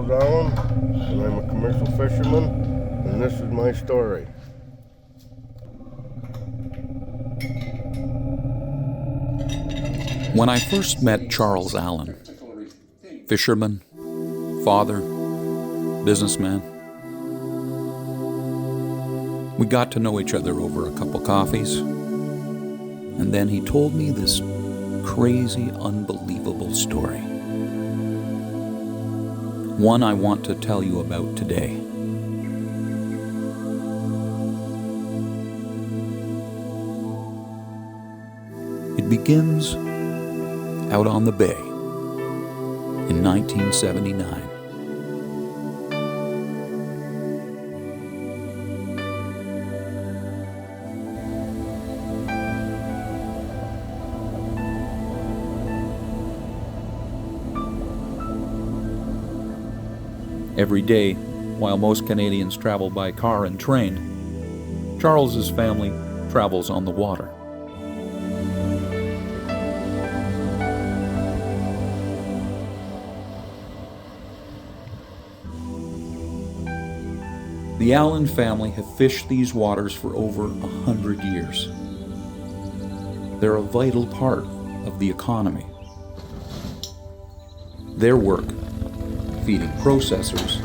Charles Allen, and I'm a commercial fisherman, and this is my story. When I first met Charles Allen, fisherman, father, businessman, we got to know each other over a couple coffees, and then he told me this crazy, unbelievable story. One I want to tell you about today. It begins out on the bay in 1979. Every day, while most Canadians travel by car and train, Charles's family travels on the water. The Allen family have fished these waters for over 100 years. They're a vital part of the economy. Their work, feeding processors,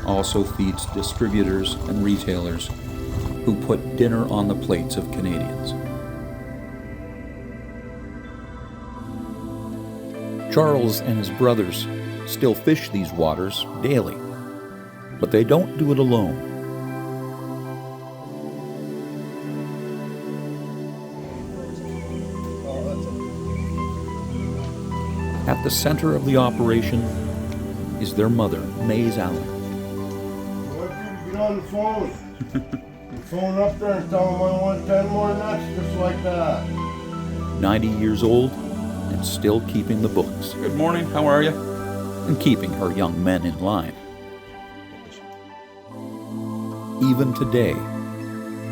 also feeds distributors and retailers who put dinner on the plates of Canadians. Charles and his brothers still fish these waters daily, but they don't do it alone. At the center of the operation is their mother, Maze Allen. I want you to get on the phone. You phone up there and tell them I want 10 more nuts just like that. 90 years old and still keeping the books. Good morning, how are you? And keeping her young men in line. Even today,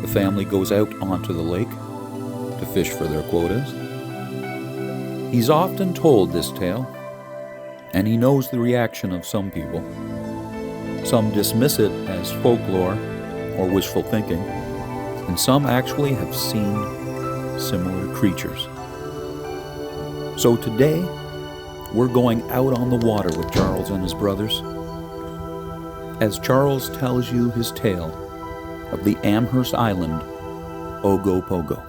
the family goes out onto the lake to fish for their quotas. He's often told this tale, and he knows the reaction of some people. Some dismiss it as folklore or wishful thinking, and some actually have seen similar creatures. So today, we're going out on the water with Charles and his brothers, as Charles tells you his tale of the Amherst Island Ogopogo.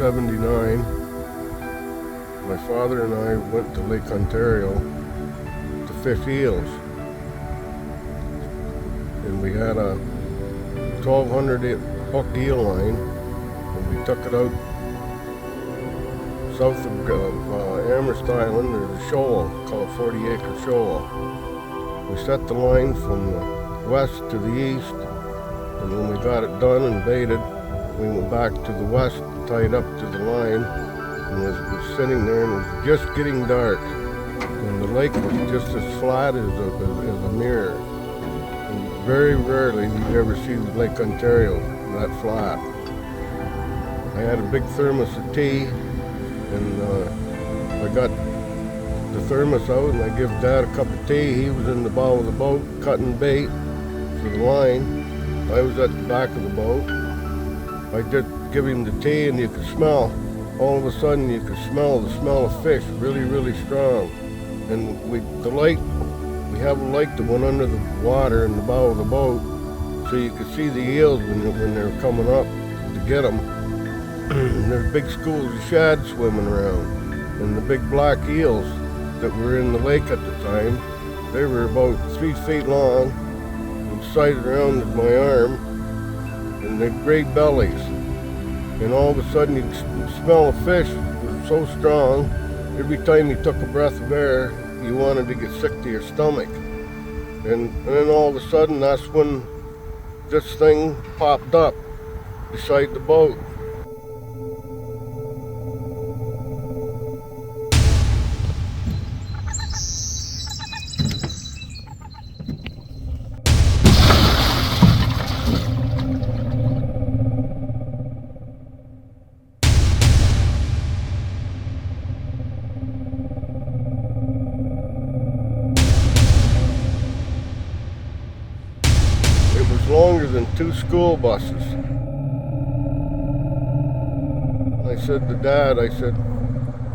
1979, my father and I went to Lake Ontario to fish eels. And we had a 1,200 hook eel line, and we took it out south of Amherst Island. There's a shoal called 40-acre shoal. We set the line from the west to the east, and when we got it done and baited, we went back to the west, tied up to the line, and was sitting there, and it was just getting dark. And the lake was just as flat as a mirror. And very rarely do you ever see Lake Ontario that flat. I had a big thermos of tea, and I got the thermos out, and I give Dad a cup of tea. He was in the bow of the boat cutting bait for the line. I was at the back of the boat. I did give him the tea, and you could smell. All of a sudden, you could smell the smell of fish really, really strong. And we have a light that went under the water in the bow of the boat, so you could see the eels when they were coming up to get them. There's big schools of shad swimming around, and the big black eels that were in the lake at the time, they were about 3 feet long and sized around as my arm, and they had great bellies. And all of a sudden you'd smell the fish. It was so strong, every time you took a breath of air, you wanted to get sick to your stomach. And then all of a sudden, that's when this thing popped up beside the boat. Longer than 2 school buses. I said to Dad, I said,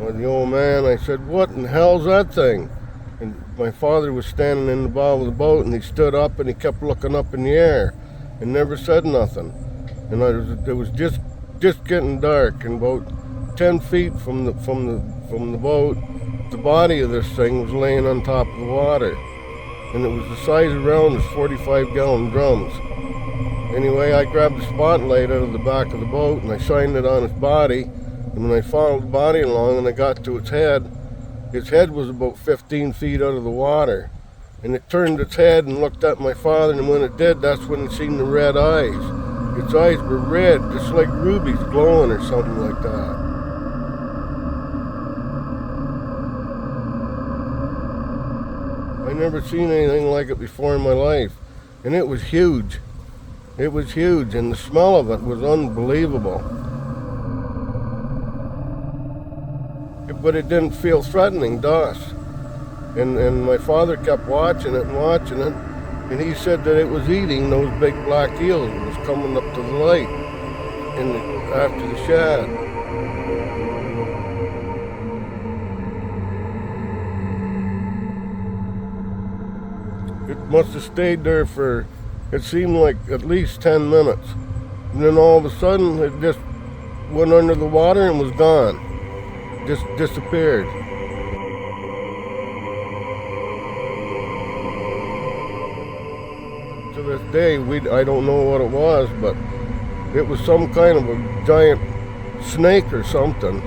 well, the old man, I said, what in the hell's that thing? And my father was standing in the bow of the boat, and he stood up and he kept looking up in the air and never said nothing. And it was just getting dark, and about 10 feet from the boat, the body of this thing was laying on top of the water. And it was the size around as 45-gallon drums. Anyway, I grabbed the spotlight out of the back of the boat, and I shined it on its body. And when I followed the body along and I got to its head was about 15 feet out of the water. And it turned its head and looked at my father, and when it did, that's when it seen the red eyes. Its eyes were red, just like rubies glowing or something like that. I never seen anything like it before in my life, and it was huge. It was huge, and the smell of it was unbelievable. But it didn't feel threatening to us. And my father kept watching it, and he said that it was eating those big black eels that was coming up to the lake after the shad. It must have stayed there for, it seemed like at least 10 minutes. And then all of a sudden, it just went under the water and was gone. Just disappeared. To this day, I don't know what it was, but it was some kind of a giant snake or something.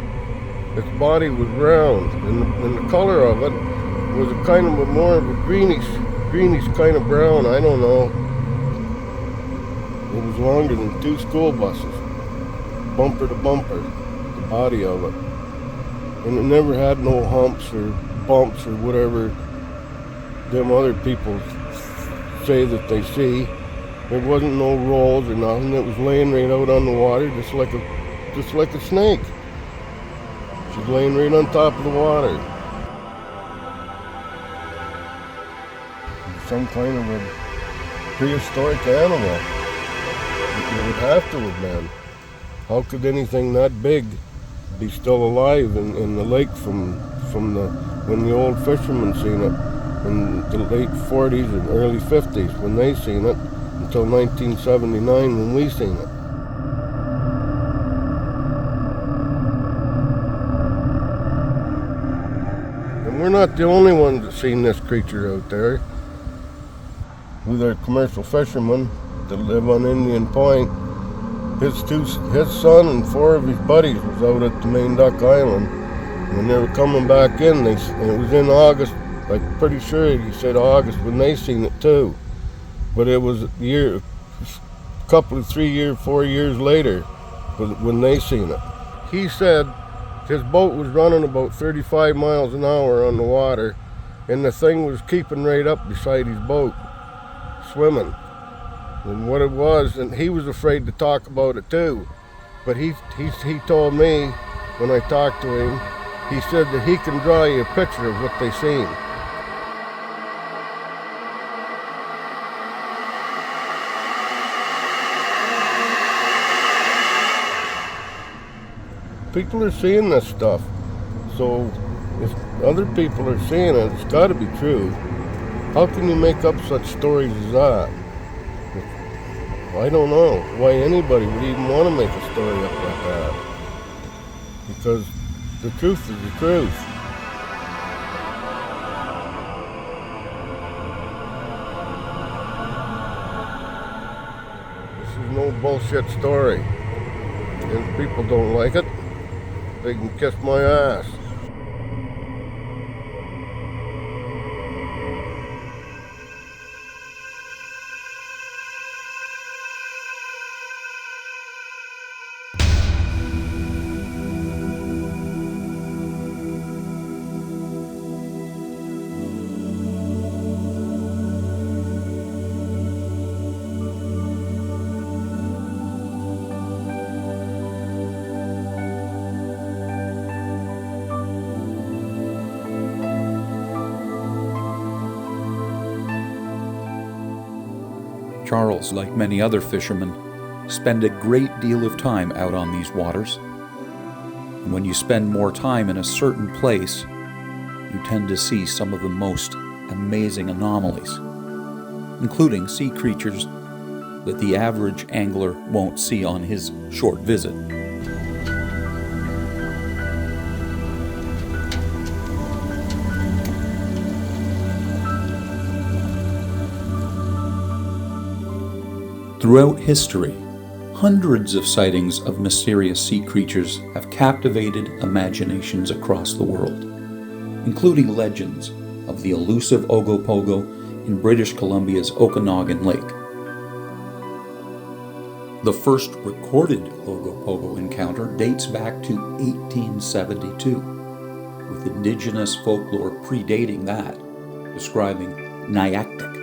Its body was round, and the color of it was a kind of more of a greenish kind of brown, I don't know. It was longer than 2 school buses, bumper to bumper, the body of it. And it never had no humps or bumps or whatever them other people say that they see. There wasn't no rolls or nothing. It was laying right out on the water, just like a snake. She's laying right on top of the water. Some kind of a prehistoric animal. It would have to have been. How could anything that big be still alive in the lake from when the old fishermen seen it in the late 40s and early 50s when they seen it, until 1979 when we seen it. we're not the only ones that seen this creature out there. With our commercial fishermen that live on Indian Point, his son and 4 of his buddies was out at the main Duck Island. When they were coming back in, it was in August. I'm pretty sure he said August when they seen it too. But it was a couple of 4 years later when they seen it. He said his boat was running about 35 miles an hour on the water, and the thing was keeping right up beside his boat, swimming. And what it was, and he was afraid to talk about it too, but he told me when I talked to him, he said that he can draw you a picture of what they seen. People are seeing this stuff, so if other people are seeing it, it's got to be true. How can you make up such stories as that? I don't know why anybody would even want to make a story up like that. Because the truth is the truth. This is no bullshit story. And if people don't like it, they can kiss my ass. Charles, like many other fishermen, spend a great deal of time out on these waters. And when you spend more time in a certain place, you tend to see some of the most amazing anomalies, including sea creatures that the average angler won't see on his short visit. Throughout history, hundreds of sightings of mysterious sea creatures have captivated imaginations across the world, including legends of the elusive Ogopogo in British Columbia's Okanagan Lake. The first recorded Ogopogo encounter dates back to 1872, with indigenous folklore predating that, describing Nyaktik,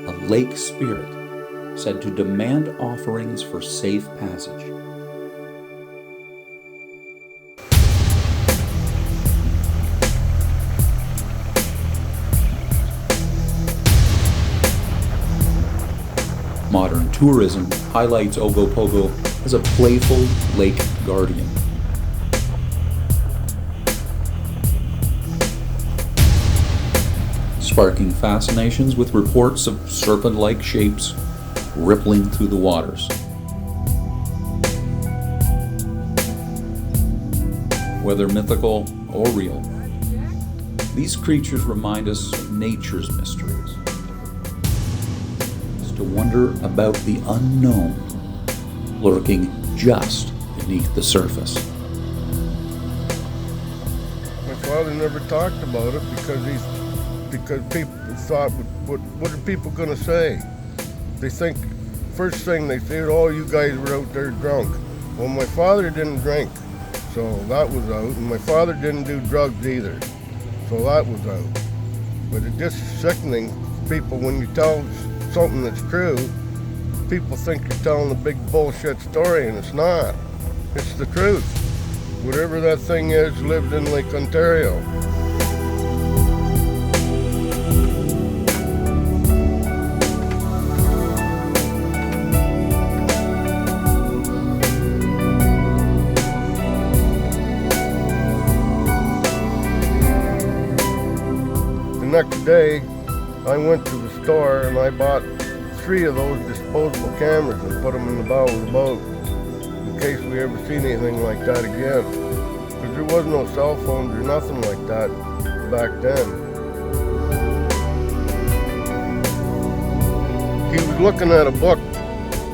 a lake spirit said to demand offerings for safe passage. Modern tourism highlights Ogopogo as a playful lake guardian. Sparking fascinations with reports of serpent-like shapes rippling through the waters. Whether mythical or real, these creatures remind us of nature's mysteries. It's to wonder about the unknown lurking just beneath the surface. My father never talked about it because people thought, what are people going to say? They think, first thing they say, oh, you guys were out there drunk. Well, my father didn't drink, so that was out. And my father didn't do drugs either, so that was out. But it's just sickening people when you tell something that's true, people think you're telling a big bullshit story, and it's not. It's the truth. Whatever that thing is lived in Lake Ontario. The next day, I went to the store and I bought 3 of those disposable cameras and put them in the bow of the boat in case we ever see anything like that again. because there was no cell phones or nothing like that back then. He was looking at a book,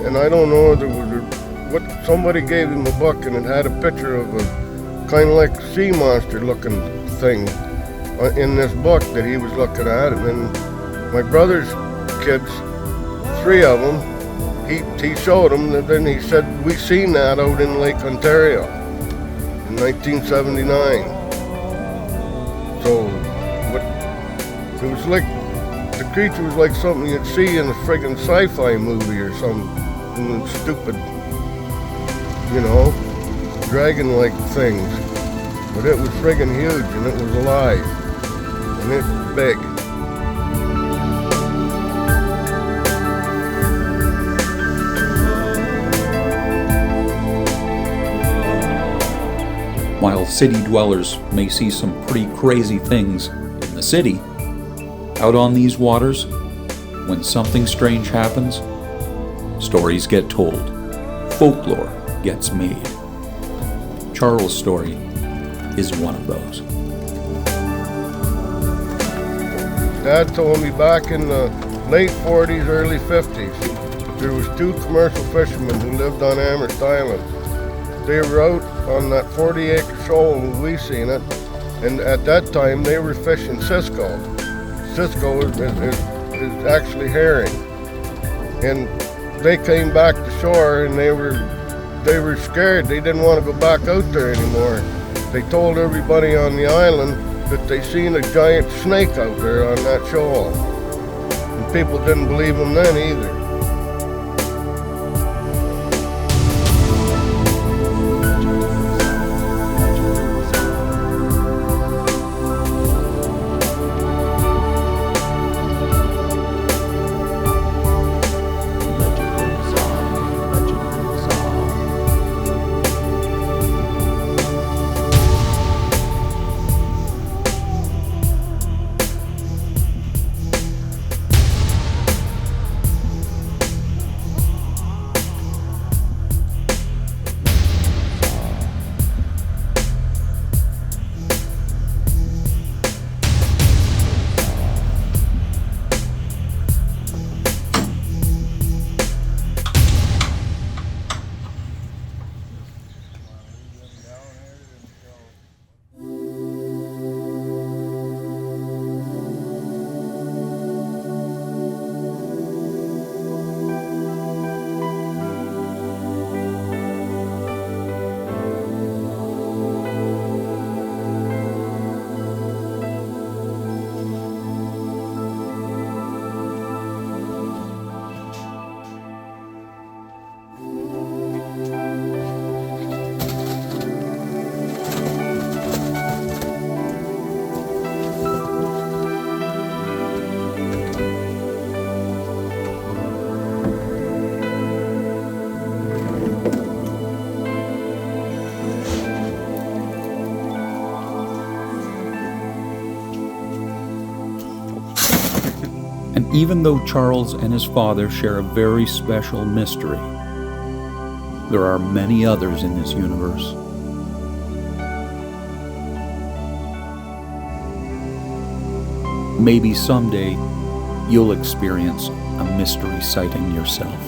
and I don't know whether it was what, somebody gave him a book, and it had a picture of a kind of like sea monster looking thing in this book that he was looking at. And then my brother's kids, 3 of them, he showed them, and then he said, we seen that out in Lake Ontario in 1979. So it was like, the creature was like something you'd see in a friggin' sci-fi movie or something stupid, you know, dragon-like things. But it was friggin' huge, and it was alive, and it was big. While city dwellers may see some pretty crazy things in the city, out on these waters, when something strange happens, stories get told, folklore gets made. Charle's story is one of those. Dad told me back in the late 40s, early 50s, there was 2 commercial fishermen who lived on Amherst Island. They were out on that 40-acre shoal when we seen it, and at that time they were fishing Cisco. Cisco is actually herring, and they came back to shore, and they were scared. They didn't want to go back out there anymore. They told everybody on the island that they seen a giant snake out there on that shoal, and people didn't believe them then either. And even though Charles and his father share a very special mystery, there are many others in this universe. Maybe someday you'll experience a mystery sighting yourself.